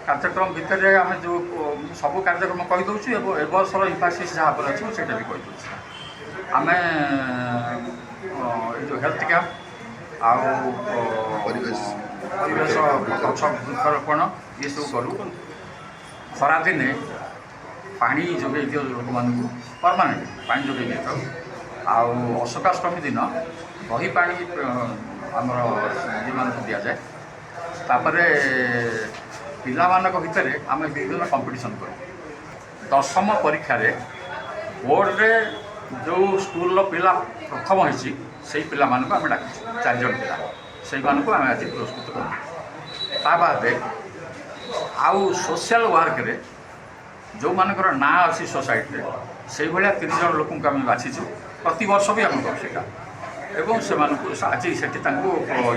କାର୍ଯ୍ୟକ୍ରମ ଭିତରେ ଆମେ ଯେଉଁ ସବୁ କାର୍ଯ୍ୟକ୍ରମ କହିଦେଉଛୁ ଏବଂ ଏ ବର୍ଷର ଇମ୍ଫାସିସ୍ ଯାହା ଉପରେ ଅଛି ସେଇଟା ବି କହିଦେଉଛି। ଆମେ ଏ ଯେଉଁ ହେଲ୍ଥ କ୍ୟାମ୍ପ ଆଉ ପରିବେଶ ଗଛ ବୃକ୍ଷରୋପଣ ଏସବୁ କରୁ। ଖରାଦିନେ ପାଣି ଯୋଗାଇ ଦିଅ ଲୋକମାନଙ୍କୁ, ପରମାନେଣ୍ଟ ପାଣି ଯୋଗାଇ ଦେଇଥାଉ। ଆଉ ଅଶୋକାଷ୍ଟମୀ ଦିନ ଦହି ପାଣି ଆମର ଇଏମାନଙ୍କୁ ଦିଆଯାଏ। ତାପରେ ପିଲାମାନଙ୍କ ଭିତରେ ଆମେ ବିଭିନ୍ନ କମ୍ପିଟିସନ୍ କରୁ। ଦଶମ ପରୀକ୍ଷାରେ ବୋର୍ଡ଼ରେ ଯେଉଁ ସ୍କୁଲର ପିଲା ପ୍ରଥମ ହେଇଛି ସେଇ ପିଲାମାନଙ୍କୁ ଆମେ ଡାକିଛୁ, 4 ଜଣ ପିଲା, ସେଇମାନଙ୍କୁ ଆମେ ଆଜି ପୁରସ୍କୃତ କରୁ। ତା ବାଦେ ଆଉ ସୋସିଆଲ ୱାର୍କରେ ଯେଉଁମାନଙ୍କର ନାଁ ଅଛି ସୋସାଇଟିରେ ସେଇଭଳିଆ 3 ଜଣ ଲୋକଙ୍କୁ ଆମେ ବାଛିଛୁ। ପ୍ରତିବର୍ଷ ବି ଆମେ କରୁ ସେଇଟା ଏବଂ ସେମାନଙ୍କୁ ଆଜି ସେଠି ତାଙ୍କୁ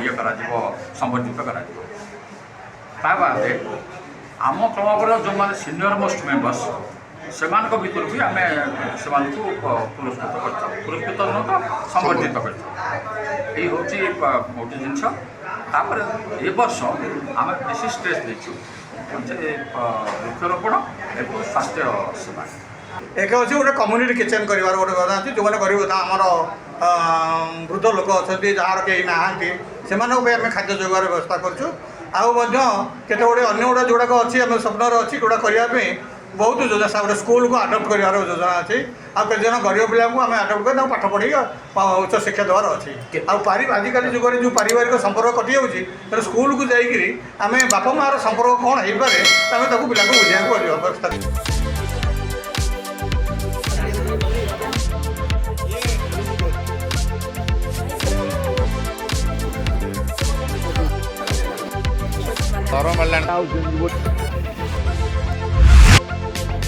ଇଏ କରାଯିବ, ସମ୍ବର୍ଦ୍ଧିତ କରାଯିବ। ତା ବାଦେ ଆମ କ୍ଲବର ଯେଉଁମାନେ ସିନିୟର ମୋଷ୍ଟ ମେମ୍ବର୍ସ ସେମାନଙ୍କ ଭିତରୁ ବି ଆମେ ସେମାନଙ୍କୁ ପୁରସ୍କୃତ କରିଥାଉ। ପୁରସ୍କୃତ ନୁହଁ ତ ସମ୍ବର୍ଦ୍ଧିତ କରିଥାଉ। ଏଇ ହେଉଛି ଗୋଟେ ଜିନିଷ। ତାପରେ ଏ ବର୍ଷ ଆମେ ବେଶୀ ଷ୍ଟ୍ରେସ୍ ଦେଇଛୁ ଯେ ବୃକ୍ଷରୋପଣ ଏବଂ ସ୍ୱାସ୍ଥ୍ୟ ସେବା। एक अच्छे गोटे कम्युनिटी किचन कर गोटे कथा अच्छी जो मैंने गरीब आमर वृद्ध लोक अच्छा जार कहीं नहांती से आम खाद्य जोगार व्यवस्था करुँ। आते गुटे अन्य गुड़ा जोड़ाक अच्छी आम स्वप्नर अच्छी जोड़ा करने बहुत योजना गोटे स्कूल को आडप्ट कर योजना अच्छी। आते गरीब पिला आम आडप्ट कर पाठ पढ़ी उच्च शिक्षा देवार अच्छी। आजिकल जुगे जो पारिवारिक संपर्क कटि जाऊँगी स्कूल को जाकि आम बापा मार संपर्क कौन हो पाए आम पिला बुझा व्यवस्था। Toro Malan.